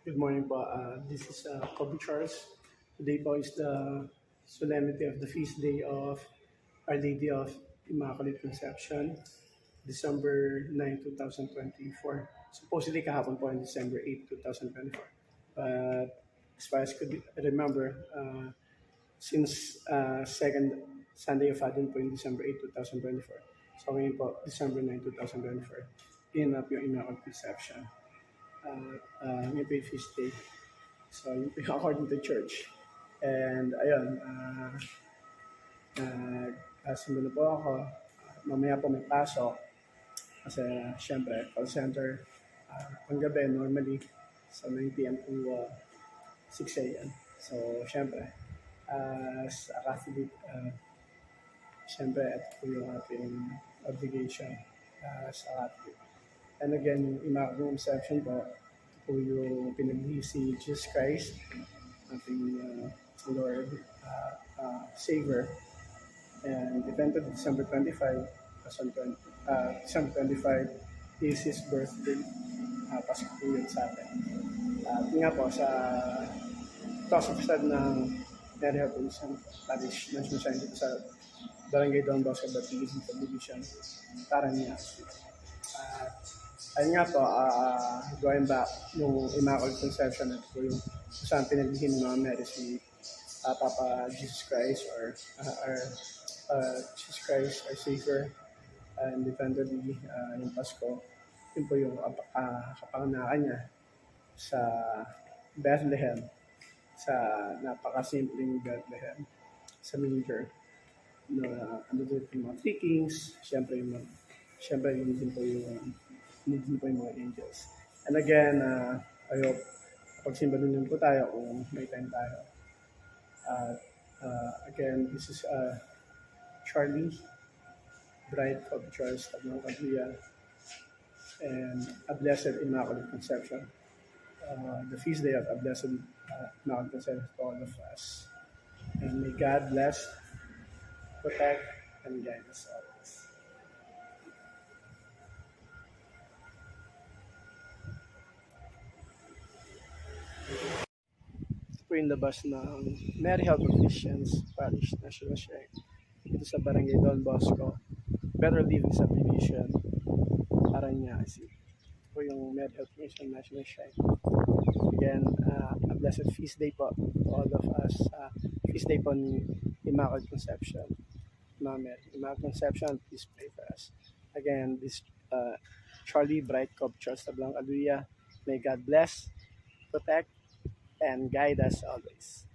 Good morning po. This is Kobe Charles. Today po is the solemnity of the feast day of Our Lady of Immaculate Conception, December 9, 2024. Supposedly kahapon po on December 8, 2024. But as far as could remember, since second Sunday of Advent po yung December 8, 2024. So ngayon po, December 9, 2024, pinap yung Immaculate Conception. Yun po yung feast day. So, yun po yung according to church. And, ayun, simula po ako. Mamaya po may pasok. Kasi, syempre, call center, ang gabi, normally, so 9 p.m. to 6 a.m. So, syempre, sa Catholic, syempre, ito po yung ating obligation sa Catholic. And again, yung Immaculate Conception po, ito po yung pinaglihi si Jesus Christ, ating Lord, Savior. And eventually, December 25, December 25 is His birthday. Pasko po yun sa atin. At nga po, sa Tosafsad ng Mary Health Parish, National Science sa Barangay Don Bosco, Baptism Subdivision, Paranaque. Ayun nga po, going back, yung Immaculate Conception, ito po yung saan pinaglihin ng mga Mary si Papa Jesus Christ or Jesus Christ, our Savior, and eventually yung Pasko, yun po yung kapanganakan niya sa Bethlehem, sa napakasimpleng Bethlehem, sa manger, na ano din yung mga three kings, syempre yun din po yung mga angels. And again, I hope pagsimba din po tayo kung may time tayo. Again, this is Charlie, Bride of Charles Taglong-Caguia, and a Blessed Immaculate Conception. The feast day of a Blessed Immaculate Conception for all of us. And may God bless, protect, and guide us always. Ito po yung labas ng Mary Health Christians Parish National Shrine dito sa Barangay Don Bosco, Better Living Subdivision, Paranaque. Ito po yung Mary Health Christian National Shrine. Again, a blessed feast day po to all of us. Feast day po ni Immaculate Conception. Mary, Immaculate Conception, please pray for us. Again, this Charlie Bright Cobb Charles Taglong-Caguia. May God bless, protect, and guide us always.